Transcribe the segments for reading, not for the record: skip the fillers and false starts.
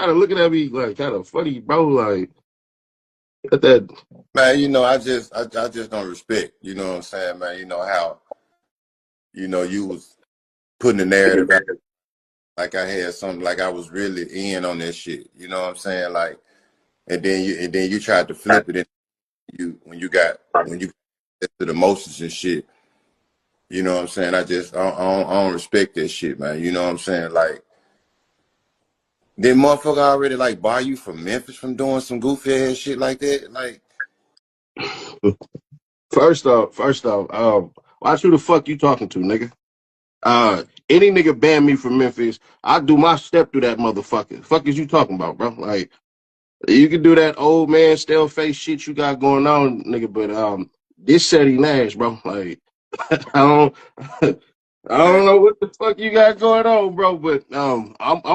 kind of looking at me like kind of funny, bro. Like that. Man, I just don't respect, you know what I'm saying, man. You know how, you was putting the narrative out like I had something like I was really in on this shit. You know what I'm saying? Like and then you tried to flip it in when you got to the emotions and shit. You know what I'm saying? I don't respect that shit, man. You know what I'm saying? Like, did motherfucker already like buy you from Memphis from doing some goofy ass shit like that? Like, First off, watch who the fuck you talking to, nigga. Any nigga ban me from Memphis, I do my step through that motherfucker. Fuck is you talking about, bro? Like, you can do that old man stale face shit you got going on, nigga. But this Ceddy Nash, bro. Like, I don't, I man, don't know what the fuck you got going on, bro. But I'm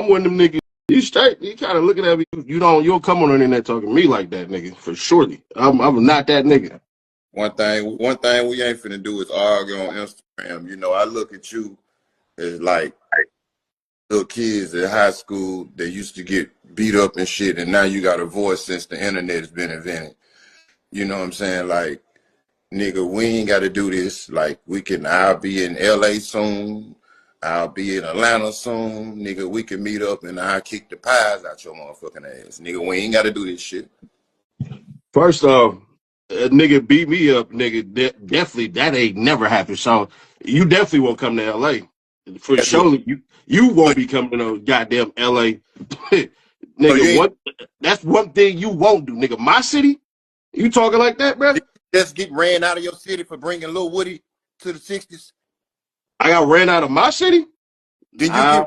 one of them niggas. You straight? You kind of looking at me. You don't come on the internet talking to me like that, nigga. For surely, I'm not that nigga. one thing we ain't finna do is argue on Instagram. You know, I look at you as like little kids in high school that used to get beat up and shit, and now you got a voice since the internet has been invented. You know what I'm saying? Like, nigga, we ain't got to do this. Like, I'll be in LA soon. I'll be in Atlanta soon. Nigga, we can meet up and I'll kick the pies out your motherfucking ass. Nigga, we ain't got to do this shit. First off, a nigga beat me up, nigga. Definitely that ain't never happened. So you definitely won't come to LA. For That's what. sure, you won't be coming to goddamn LA. So you Nigga, ain't that's one thing you won't do, nigga. My city? You talking like that, bro? just get ran out of your city for bringing Lil Woody to the 60s. I got ran out of my city? Then you get, Nah.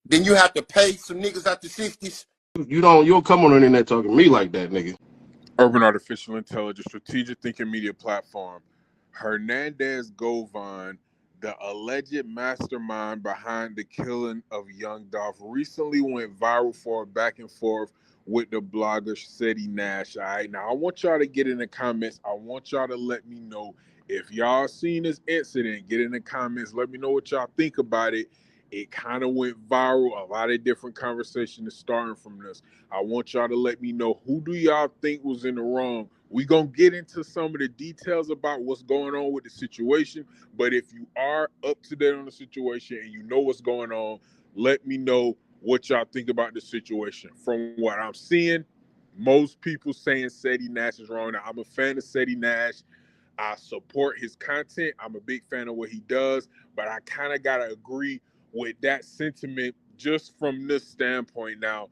then you have to pay some niggas out the 60s. You don't come on the internet talking to me like that, nigga. Urban Artificial Intelligence Strategic Thinking Media Platform. Hernandez Govan, the alleged mastermind behind the killing of Young Dolph, recently went viral for a back and forth with the blogger Ceddy Nash. All right, now I want y'all to get in the comments. I want y'all to let me know if y'all seen this incident. Get in the comments. Let me know what y'all think about it. It kind of went viral. A lot of different conversation is starting from this. I want y'all to let me know, who do y'all think was in the wrong? We gonna get into some of the details about what's going on with the situation, but if you are up to date on the situation and you know what's going on, let me know what y'all think about the situation. From what I'm seeing, most people saying Ceddy Nash is wrong. Now, I'm a fan of Ceddy Nash. I support his content. I'm a big fan of what he does, but I kind of gotta agree with that sentiment just from this standpoint. Now,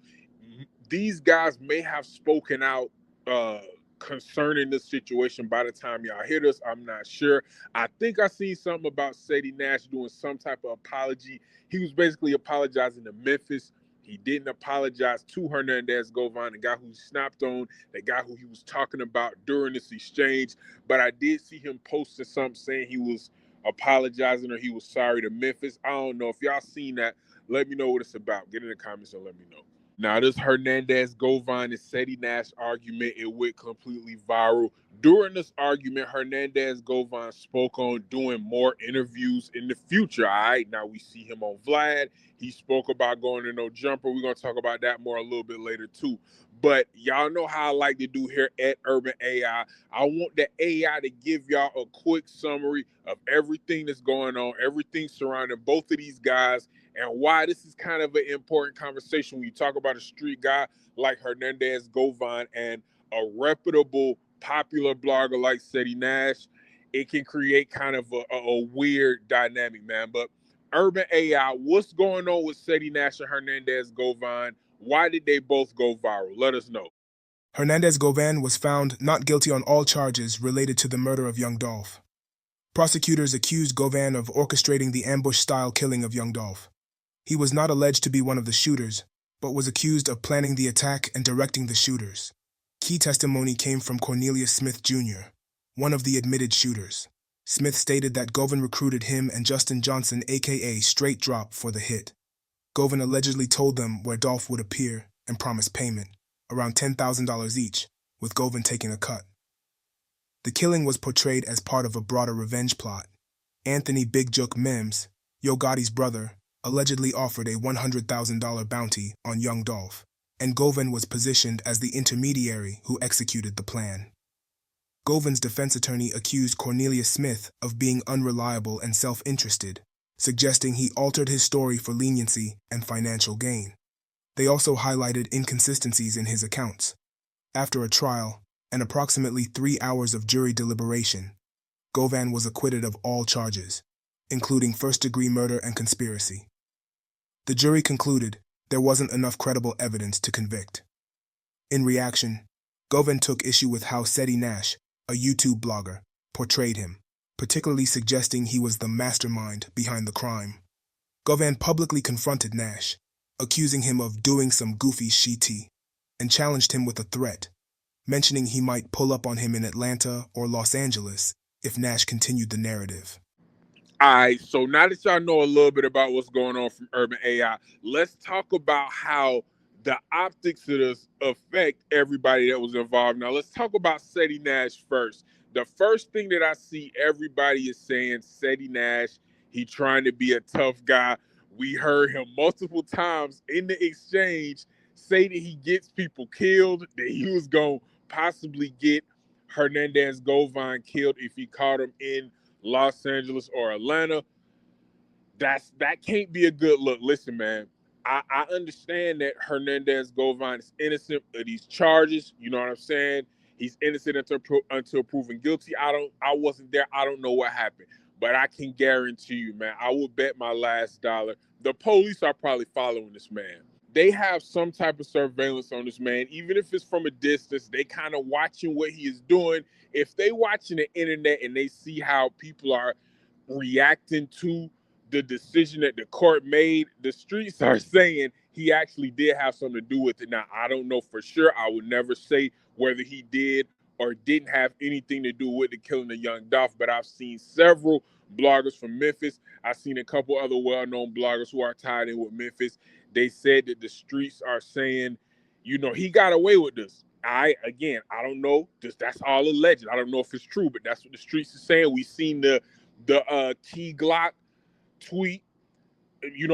these guys may have spoken out uh, concerning this situation by the time y'all hear this. I'm not sure. I think I seen something about Ceddy Nash doing some type of apology. He was basically apologizing to Memphis. He didn't apologize to Hernandez Govan, the guy who he snapped on, the guy who he was talking about during this exchange. But I did see him posting something saying he was apologizing or he was sorry to Memphis. I don't know. If y'all seen that, let me know what it's about. Get in the comments and let me know. Now, this Hernandez Govan and Ceddy Nash argument, it went completely viral. During this argument, Hernandez Govan spoke on doing more interviews in the future. All right, now we see him on Vlad. He spoke about going to No Jumper. We're going to talk about that more a little bit later, too. But y'all know how I like to do here at Urban AI. I want the AI to give y'all a quick summary of everything that's going on, everything surrounding both of these guys, and why this is kind of an important conversation when you talk about a street guy like Hernandez Govan and a reputable, popular blogger like Ceddy Nash. It can create kind of a weird dynamic, man. But Urban AI, what's going on with Ceddy Nash and Hernandez Govan? Why did they both go viral? Let us know. Hernandez Govan was found not guilty on all charges related to the murder of young Dolph. Prosecutors accused Govan of orchestrating the ambush-style killing of young Dolph. He was not alleged to be one of the shooters, but was accused of planning the attack and directing the shooters. Key testimony came from Cornelius Smith Jr., one of the admitted shooters. Smith stated that Govan recruited him and Justin Johnson, aka Straight Drop, for the hit. Govan allegedly told them where Dolph would appear and promised payment, around $10,000 each, with Govan taking a cut. The killing was portrayed as part of a broader revenge plot. Anthony Big Joke Mims, Yo Gotti's brother, allegedly offered a $100,000 bounty on young Dolph, and Govan was positioned as the intermediary who executed the plan. Govan's defense attorney accused Cornelius Smith of being unreliable and self-interested, suggesting he altered his story for leniency and financial gain. They also highlighted inconsistencies in his accounts. After a trial and approximately 3 hours of jury deliberation, Govan was acquitted of all charges, including first-degree murder and conspiracy. The jury concluded there wasn't enough credible evidence to convict. In reaction, Govan took issue with how Ceddy Nash, a YouTube blogger, portrayed him, particularly suggesting he was the mastermind behind the crime. Govan publicly confronted Nash, accusing him of doing some goofy shit, and challenged him with a threat, mentioning he might pull up on him in Atlanta or Los Angeles if Nash continued the narrative. All right, so now that y'all know a little bit about what's going on from Urban AI, let's talk about how the optics of this affect everybody that was involved. Now, let's talk about Ceddy Nash first. The first thing that I see everybody is saying, Ceddy Nash, he trying to be a tough guy. We heard him multiple times in the exchange say that he gets people killed, that he was going to possibly get Hernandez Govan killed if he caught him in Los Angeles or Atlanta. That can't be a good look. Listen, man, I understand that Hernandez Govan is innocent of these charges. You know what I'm saying? He's innocent until proven guilty. I wasn't there. I don't know what happened. But I can guarantee you, man, I will bet my last dollar. The police are probably following this man. They have some type of surveillance on this man, even if it's from a distance. They kind of watching what he is doing. If they watching the internet and they see how people are reacting to the decision that the court made, the streets are saying he actually did have something to do with it. Now, I don't know for sure. I would never say whether he did or didn't have anything to do with the killing of young Dolph, but I've seen several bloggers from Memphis. I've seen a couple other well-known bloggers who are tied in with Memphis. They said that the streets are saying, he got away with this. I don't know. That's all alleged. I don't know if it's true, but that's what the streets are saying. We've seen the Key Glock tweet,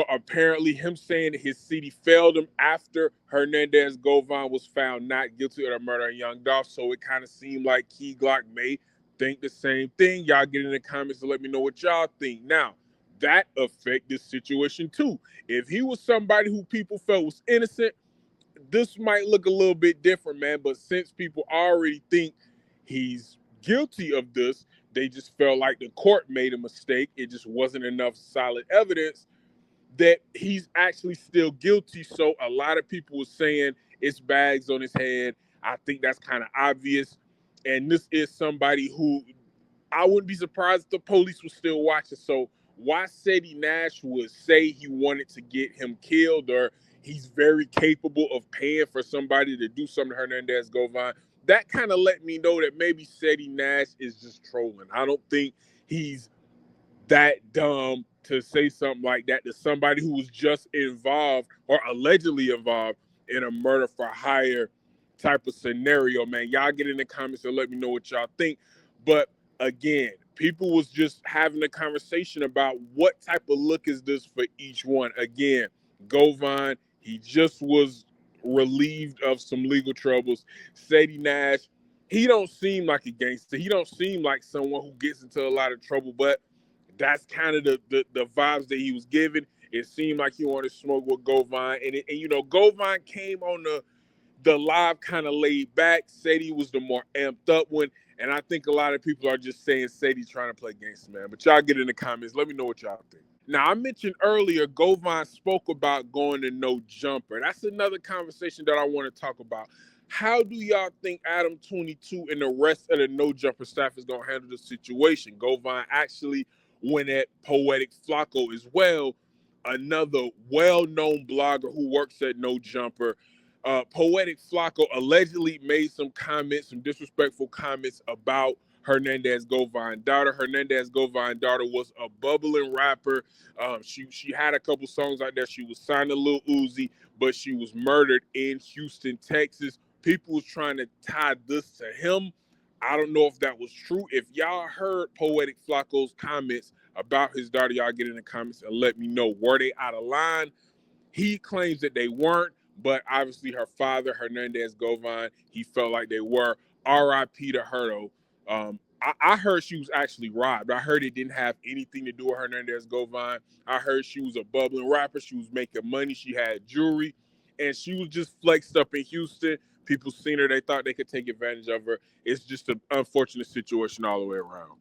apparently him saying that his city failed him after Hernandez Govan was found not guilty of the murder of young Dolph. So it kind of seemed like Key Glock may think the same thing. Y'all get in the comments to let me know what y'all think. Now, that affect this situation too. If he was somebody who people felt was innocent, this might look a little bit different, man. But since people already think he's guilty of this, they just felt like the court made a mistake. It just wasn't enough solid evidence that he's actually still guilty. So a lot of people were saying it's bags on his head. I think that's kind of obvious. And this is somebody who I wouldn't be surprised if the police were still watching. So why Ceddy Nash would say he wanted to get him killed, or he's very capable of paying for somebody to do something to Hernandez Govan, that kind of let me know that maybe Ceddy Nash is just trolling. I don't think he's that dumb to say something like that to somebody who was just involved or allegedly involved in a murder for hire type of scenario, man. Y'all get in the comments and let me know what y'all think. But again, people was just having a conversation about what type of look is this for each one. Again, Govan, he just was relieved of some legal troubles. Ceddy Nash, he don't seem like a gangster. He don't seem like someone who gets into a lot of trouble, but that's kind of the vibes that he was giving. It seemed like he wanted to smoke with Govan. And Govan came on the live kind of laid back. Ceddy was the more amped up one. And I think a lot of people are just saying Ceddy trying to play gangster, man. But y'all get in the comments. Let me know what y'all think. Now, I mentioned earlier, Govan spoke about going to no jumper. That's another conversation that I want to talk about. How do y'all think Adam 22 and the rest of the no jumper staff is going to handle the situation? Govan actually went at Poetic Flacco as well, another well-known blogger who works at No Jumper. Poetic Flacco allegedly made some disrespectful comments about Hernandez Govan daughter. Hernandez Govan daughter was a bubbling rapper. She had a couple songs out there. She was signed to Lil Uzi, but she was murdered in Houston, Texas. People was trying to tie this to him. I don't know if that was true. If y'all heard Poetic Flacco's comments, about his daughter. Y'all get in the comments and let me know. Were they out of line? He claims that they weren't, but obviously her father, Hernandez Govan, he felt like they were. R.I.P. to her, though. I heard she was actually robbed. I heard it didn't have anything to do with Hernandez Govan. I heard she was a bubbling rapper. She was making money. She had jewelry, and she was just flexed up in Houston. People seen her. They thought they could take advantage of her. It's just an unfortunate situation all the way around.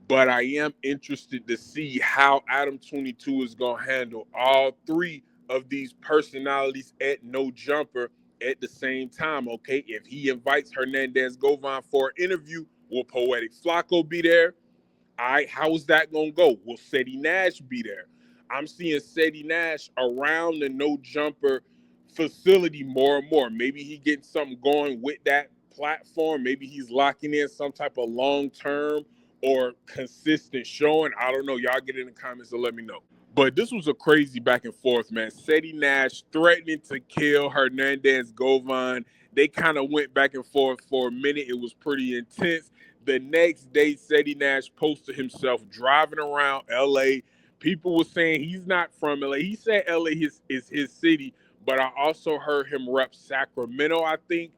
But I am interested to see how Adam 22 is going to handle all three of these personalities at No Jumper at the same time, okay? If he invites Hernandez Govan for an interview, will Poetic Flacco be there? All right, how is that going to go? Will Ceddy Nash be there? I'm seeing Ceddy Nash around the No Jumper facility more and more. Maybe he getting something going with that platform. Maybe he's locking in some type of long-term or consistent showing. I don't know. Y'all get in the comments and let me know. But this was a crazy back and forth, man. Ceddy Nash threatening to kill Hernandez Govan. They kind of went back and forth for a minute. It was pretty intense. The next day, Ceddy Nash posted himself driving around LA. People were saying he's not from LA. He said LA is his city, but I also heard him rep Sacramento, I think.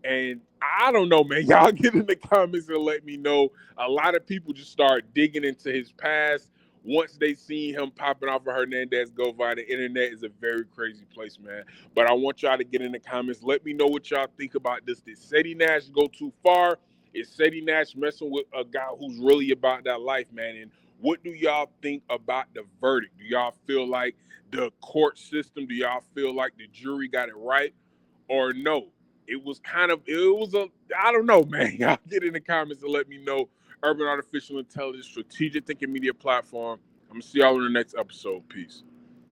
And I don't know, man. Y'all get in the comments and let me know. A lot of people just start digging into his past. Once they seen him popping off of Hernandez Govan, the internet is a very crazy place, man. But I want y'all to get in the comments. Let me know what y'all think about this. Did Ceddy Nash go too far? Is Ceddy Nash messing with a guy who's really about that life, man? And what do y'all think about the verdict? Do y'all feel like the court system, do y'all feel like the jury got it right or no? It was I don't know, man. Y'all get in the comments and let me know. Urban Artificial Intelligence, Strategic Thinking Media Platform. I'm going to see y'all in the next episode. Peace.